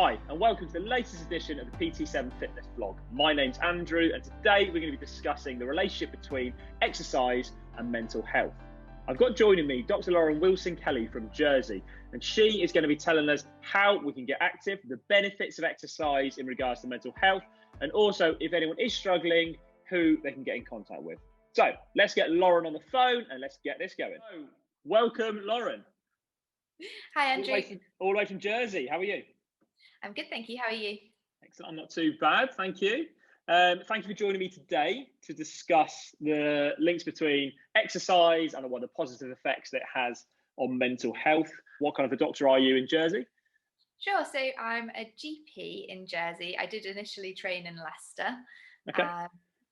Hi, and welcome to the latest edition of the PT7 Fitness Vlog. My name's Andrew, and today we're going to be discussing the relationship between exercise and mental health. I've got joining me Dr. Lauren Wilson-Kelly from Jersey, and she is going to be telling us how we can get active, the benefits of exercise in regards to mental health, and also if anyone is struggling, who they can get in contact with. So let's get Lauren on the phone and let's get this going. So, welcome, Lauren. Hi, Andrew. All the way from Jersey. How are you? I'm good, thank you. How are you? Excellent. I'm not too bad, thank you. Thank you for joining me today to discuss the links between exercise and what the positive effects that it has on mental health. What kind of a doctor are you in Jersey? Sure. So I'm a GP in Jersey. I did initially train in Leicester. Okay.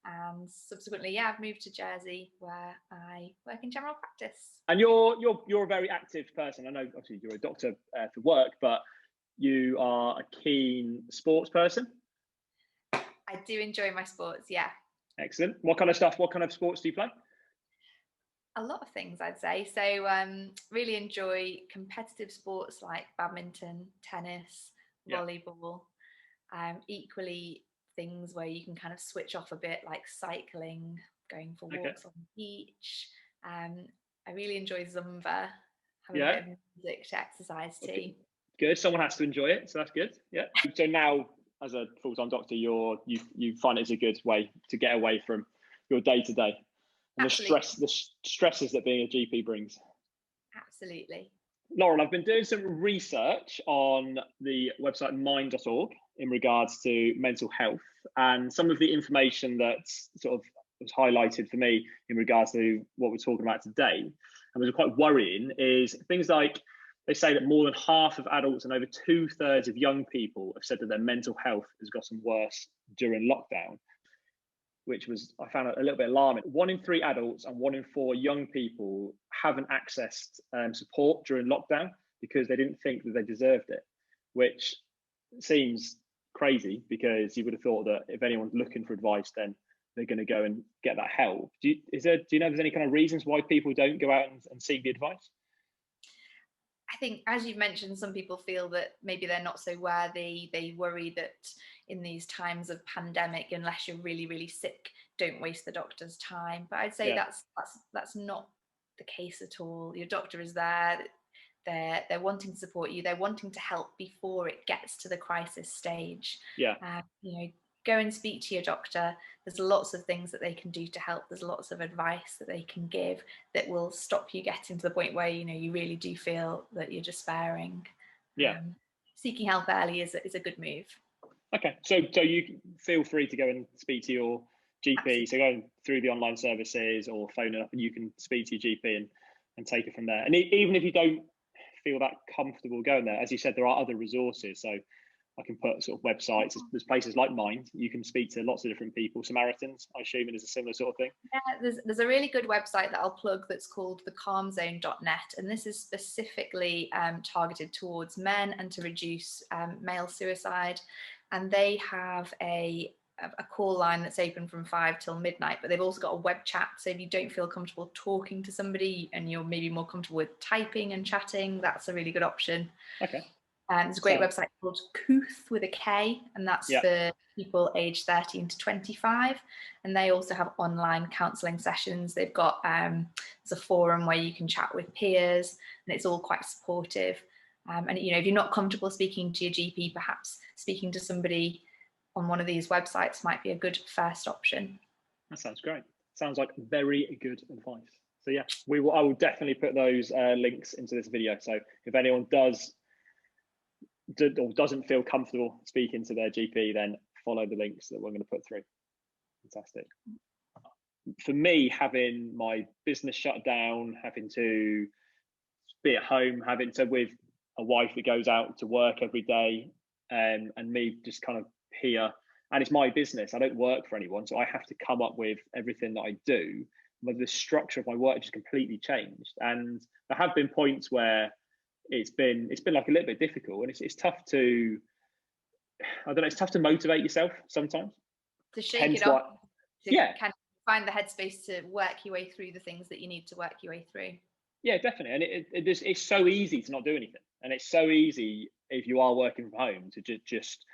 And subsequently, I've moved to Jersey where I work in general practice. And you're a very active person. I know obviously you're a doctor for work, but you are a keen sports person. I do enjoy my sports, yeah. Excellent. What kind of sports do you play? A lot of things, I'd say. So really enjoy competitive sports like badminton, tennis, volleyball. Equally things where you can kind of switch off a bit, like cycling, going for walks on the beach. I really enjoy Zumba, having a bit of music to exercise too. Good. Someone has to enjoy it, so that's good. Yeah. So now, as a full-time doctor, you find it as a good way to get away from your day-to-day and the stresses that being a GP brings. Absolutely. Lauren, I've been doing some research on the website mind.org in regards to mental health, and some of the information that sort of was highlighted for me in regards to what we're talking about today, and was quite worrying, is things like they say that more than half of adults and over 2/3 of young people have said that their mental health has gotten worse during lockdown, which I found a little bit alarming. 1 in 3 adults and 1 in 4 young people haven't accessed support during lockdown because they didn't think that they deserved it, which seems crazy because you would have thought that if anyone's looking for advice, then they're going to go and get that help. Do you know if there's any kind of reasons why people don't go out and seek the advice? I think, as you've mentioned, some people feel that maybe they're not so worthy. They worry that in these times of pandemic, unless you're really, really sick, don't waste the doctor's time. But I'd say that's not the case at all. Your doctor is there. They're wanting to support you. They're wanting to help before it gets to the crisis stage. Go and speak to your doctor. There's lots of things that they can do to help. There's lots of advice that they can give that will stop you getting to the point where you really do feel that you're despairing. Seeking help early is a good move. Okay, so you feel free to go and speak to your GP. Absolutely. So going through the online services or phone it up, and you can speak to your GP and take it from there. And even if you don't feel that comfortable going there, as you said, there are other resources. So I can put sort of websites. There's places like Mind. You can speak to lots of different people. Samaritans, I assume it is a similar sort of thing. Yeah, there's a really good website that I'll plug that's called thecalmzone.net, and this is specifically targeted towards men and to reduce male suicide. And they have a call line that's open from 5 till midnight, but they've also got a web chat. So if you don't feel comfortable talking to somebody and you're maybe more comfortable with typing and chatting, that's a really good option. Okay. There's a great website called Kooth with a K, and that's for people aged 13 to 25. And they also have online counselling sessions. They've got there's a forum where you can chat with peers, and it's all quite supportive. And if you're not comfortable speaking to your GP, perhaps speaking to somebody on one of these websites might be a good first option. That sounds great. Sounds like very good advice. So yeah, I will definitely put those links into this video. So if anyone doesn't feel comfortable speaking to their GP, then follow the links that we're going to put through. Fantastic. For me, having my business shut down, having to be at home, with a wife that goes out to work every day, and me just kind of here, and it's my business. I don't work for anyone, so I have to come up with everything that I do. But the structure of my work just completely changed, and there have been points where it's been like a little bit difficult, and it's tough to, it's tough to motivate yourself sometimes. To shake it off, kind of find the headspace to work your way through the things that you need to work your way through. Yeah, definitely. And it's so easy to not do anything, and it's so easy if you are working from home, to just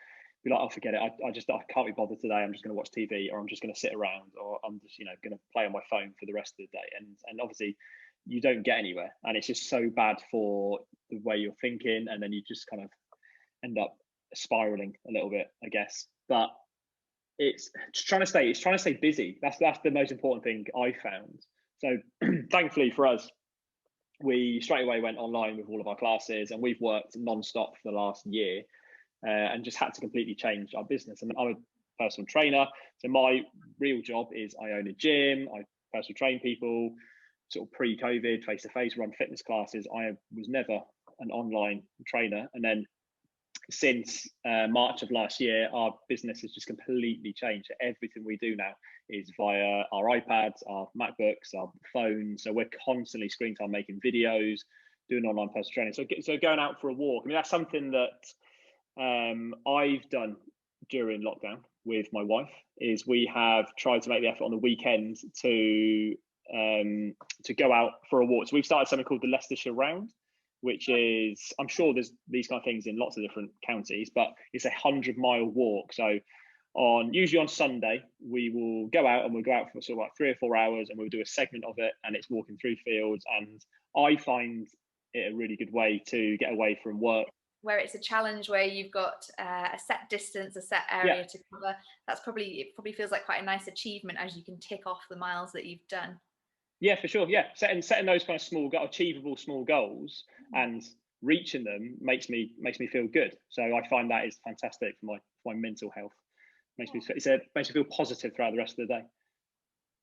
be like, oh, forget it. I can't be bothered today. I'm just going to watch TV, or I'm just going to sit around, or I'm just, going to play on my phone for the rest of the day. And obviously you don't get anywhere, and it's just so bad for the way you're thinking. And then you just kind of end up spiraling a little bit, I guess. But it's trying to stay busy. That's the most important thing I found. So thankfully for us, we straight away went online with all of our classes, and we've worked non-stop for the last year, and just had to completely change our business. And I'm a personal trainer, so my real job is I own a gym, I personal train people, sort of pre-COVID, face-to-face, run fitness classes. I was never an online trainer. And then since March of last year, our business has just completely changed. Everything we do now is via our iPads, our MacBooks, our phones. So we're constantly screen time, making videos, doing online personal training. So going out for a walk. I mean, that's something that I've done during lockdown with my wife. Is we have tried to make the effort on the weekends to go out for a walk. So we've started something called the Leicestershire Round, which is, I'm sure there's these kind of things in lots of different counties, but it's a 100-mile walk. So usually on Sunday, we will go out, and we'll go out for sort of like 3 or 4 hours, and we'll do a segment of it, and it's walking through fields. And I find it a really good way to get away from work. Where it's a challenge, where you've got a set distance, a set area to cover. It probably feels like quite a nice achievement as you can tick off the miles that you've done. Yeah, for sure. Yeah, setting those kind of achievable small goals and reaching them makes me feel good. So I find that is fantastic for my mental health. Makes me feel positive throughout the rest of the day.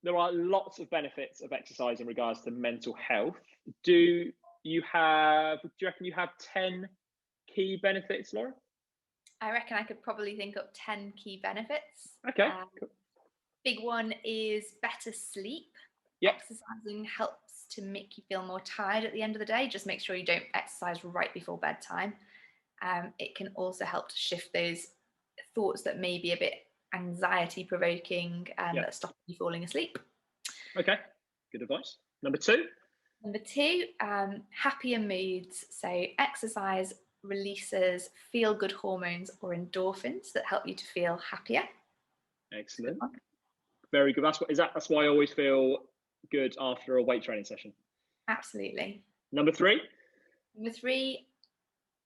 There are lots of benefits of exercise in regards to mental health. Do you reckon you have 10 key benefits, Laura? I reckon I could probably think up 10 key benefits. Okay. Cool. Big one is better sleep. Yep. Exercising helps to make you feel more tired at the end of the day. Just make sure you don't exercise right before bedtime. It can also help to shift those thoughts that may be a bit anxiety provoking and that stop you falling asleep. Okay, good advice. Number two, happier moods. So exercise releases feel good hormones or endorphins that help you to feel happier. Excellent. Very good. That's why I always feel good after a weight training session. Absolutely. Number three,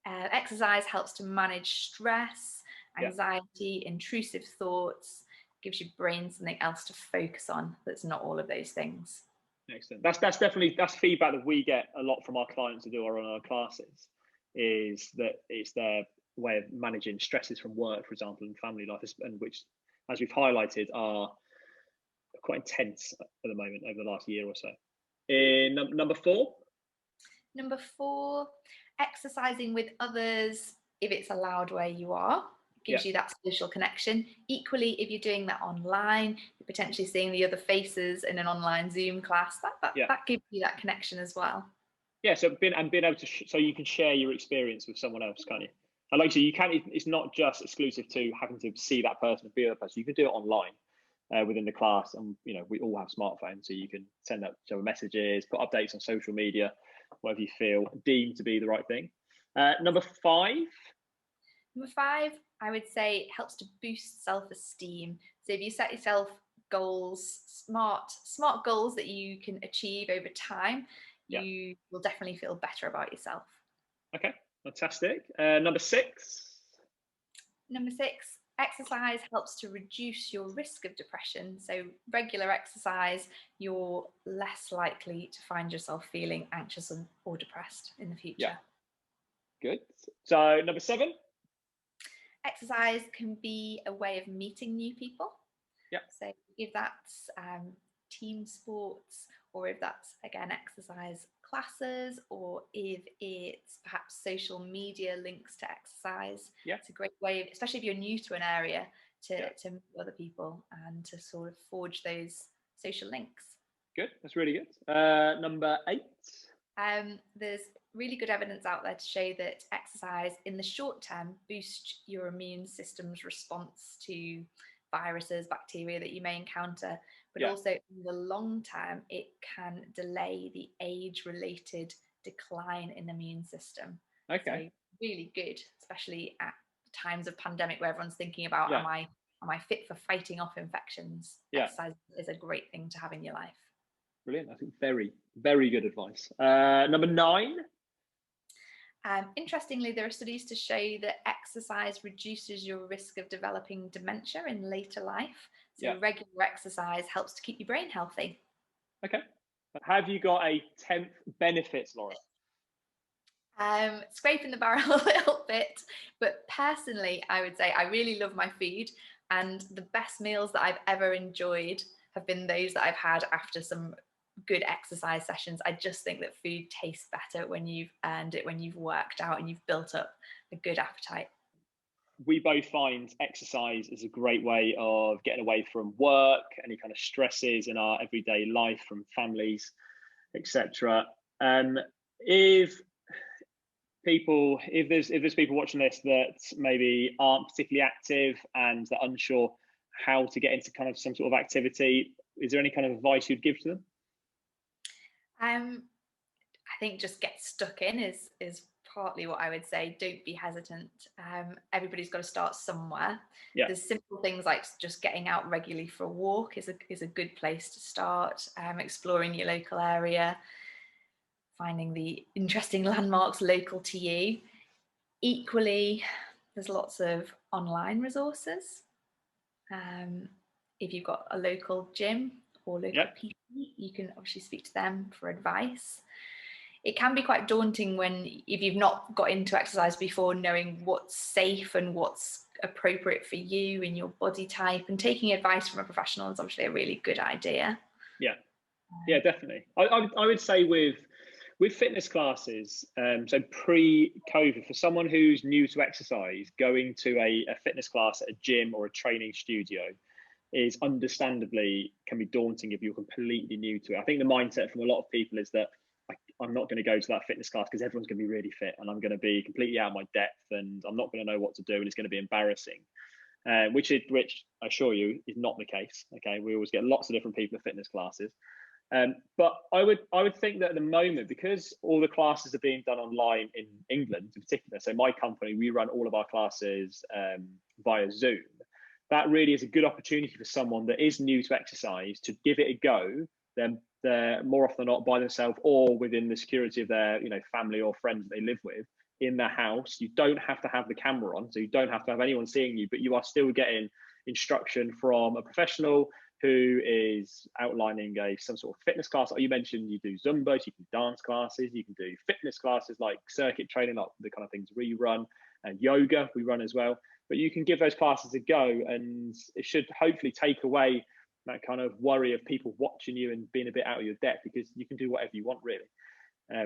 exercise helps to manage stress, anxiety, intrusive thoughts, gives your brain something else to focus on that's not all of those things. Excellent. That's feedback that we get a lot from our clients who do our online classes, is that it's their way of managing stresses from work, for example, and family life, and which, as we've highlighted, are quite intense at the moment over the last year or so. In number four, exercising with others, if it's allowed where you are, gives you that social connection. Equally, if you're doing that online, you're potentially seeing the other faces in an online Zoom class, that gives you that connection as well. Yeah, so being able to so you can share your experience with someone else, can't you? And like you can, it's not just exclusive to having to see that person and be with that person. You can do it online within the class, and we all have smartphones, so you can send out messages, put updates on social media, whatever you feel deemed to be the right thing. Number five, I would say it helps to boost self-esteem. So if you set yourself goals, smart goals that you can achieve over time, you will definitely feel better about yourself. Okay, fantastic. Number six, exercise helps to reduce your risk of depression. So regular exercise, you're less likely to find yourself feeling anxious or depressed in the future. Yeah. Good. So number seven, exercise can be a way of meeting new people. Yeah. So if that's team sports, or if that's again exercise classes, or if it's perhaps social media links to exercise, it's a great way, especially if you're new to an area, to meet other people and to sort of forge those social links. Good, that's really good. Number eight. There's really good evidence out there to show that exercise in the short term boosts your immune system's response to viruses, bacteria that you may encounter, but also in the long term, it can delay the age-related decline in the immune system. Okay. really good, especially at times of pandemic where everyone's thinking about, Yeah, am I fit for fighting off infections? yeah, Exercise is a great thing to have in your life. brilliant. I think very, very good advice. Number 9. Interestingly, there are studies to show that exercise reduces your risk of developing dementia in later life. Yeah. So regular exercise helps to keep your brain healthy. Okay. Have you got a 10th benefits, Laura? Scraping the barrel a little bit, but personally, I would say I really love my food, and the best meals that I've ever enjoyed have been those that I've had after some good exercise sessions. I just think that food tastes better when you've earned it, when you've worked out and you've built up a good appetite. We both find exercise is a great way of getting away from work, any kind of stresses in our everyday life from families, etc. If there's people watching this that maybe aren't particularly active and they're unsure how to get into kind of some sort of activity, is there any kind of advice you'd give to them? I think just get stuck in is partly what I would say. Don't be hesitant. Everybody's got to start somewhere. Yeah. There's simple things like just getting out regularly for a walk is a good place to start. Exploring your local area, finding the interesting landmarks local to you. Equally, there's lots of online resources. If you've got a local gym or local PT, you can obviously speak to them for advice. It can be quite daunting if you've not got into exercise before, knowing what's safe and what's appropriate for you and your body type, and taking advice from a professional is obviously a really good idea. Yeah, definitely. I would say with fitness classes, so pre-COVID, for someone who's new to exercise, going to a fitness class at a gym or a training studio is understandably can be daunting if you're completely new to it. I think the mindset from a lot of people is that I'm not going to go to that fitness class because everyone's going to be really fit and I'm going to be completely out of my depth and I'm not going to know what to do and it's going to be embarrassing. Which I assure you is not the case. Okay, we always get lots of different people at fitness classes. But I would think that at the moment, because all the classes are being done online in England in particular, so my company, we run all of our classes via Zoom. That really is a good opportunity for someone that is new to exercise to give it a go. They're more often than not by themselves or within the security of their family or friends that they live with in their house. You don't have to have the camera on, so you don't have to have anyone seeing you, but you are still getting instruction from a professional who is outlining some sort of fitness class. Like you mentioned, you do Zumbas, you can dance classes, you can do fitness classes like circuit training, like the kind of things we run, and yoga we run as well. But you can give those classes a go, and it should hopefully take away that kind of worry of people watching you and being a bit out of your depth, because you can do whatever you want really.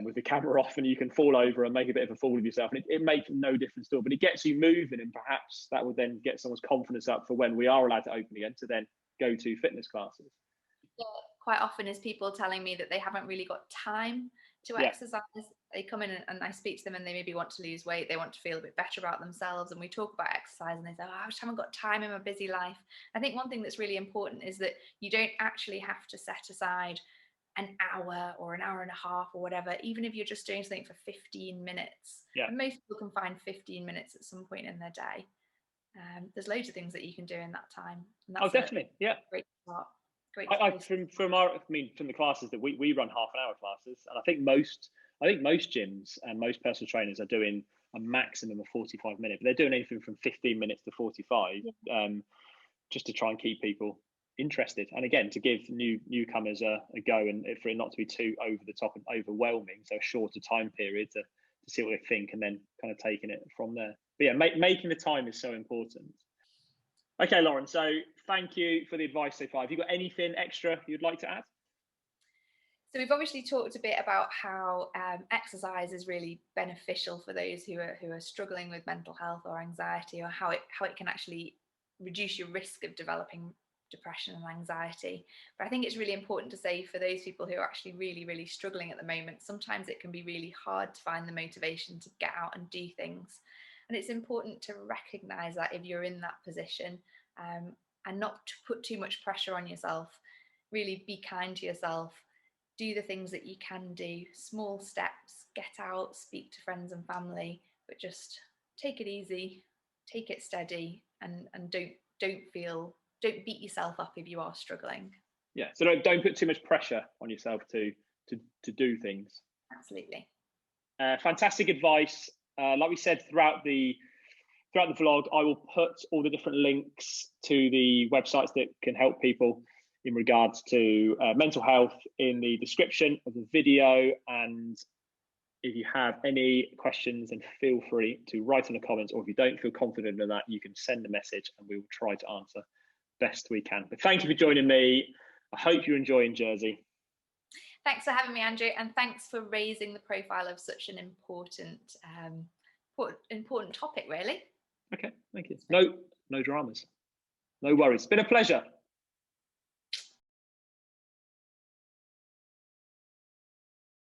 With the camera off, and you can fall over and make a bit of a fool of yourself, and it makes no difference at all, but it gets you moving, and perhaps that will then get someone's confidence up for when we are allowed to open again to then go to fitness classes. Quite often is people telling me that they haven't really got time to exercise. They come in and I speak to them and they maybe want to lose weight, they want to feel a bit better about themselves, and we talk about exercise and they say, I just haven't got time in my busy life. I think one thing that's really important is that you don't actually have to set aside an hour or an hour and a half or whatever, even if you're just doing something for 15 minutes. And most people can find 15 minutes at some point in their day. There's loads of things that you can do in that time. And that's definitely. Great start. From the classes that we run, half-an-hour classes, and I think most gyms and most personal trainers are doing a maximum of 45 minutes. But they're doing anything from 15 minutes to 45, just to try and keep people interested, and again to give newcomers a go, and for it not to be too over the top and overwhelming. So a shorter time period to see what they think, and then kind of taking it from there. But yeah, making the time is so important. Okay, Lauren, so thank you for the advice so far. Have you got anything extra you'd like to add? So we've obviously talked a bit about how exercise is really beneficial for those who are struggling with mental health or anxiety, or how it can actually reduce your risk of developing depression and anxiety. But I think it's really important to say, for those people who are actually really, really struggling at the moment, sometimes it can be really hard to find the motivation to get out and do things. And it's important to recognize that if you're in that position, and not to put too much pressure on yourself. Really be kind to yourself. Do the things that you can do, small steps, get out, speak to friends and family, but just take it easy, take it steady, and don't beat yourself up if you are struggling. Yeah, so don't put too much pressure on yourself to do things. Absolutely. Fantastic advice. Like we said throughout the vlog, I will put all the different links to the websites that can help people in regards to mental health in the description of the video. And if you have any questions, then feel free to write in the comments, or if you don't feel confident in that, you can send a message and we will try to answer best we can. But thank you for joining me. I hope you're enjoying Jersey. Thanks for having me, Andrew, and thanks for raising the profile of such an important topic, really. Okay, thank you. No dramas. No worries. It's been a pleasure.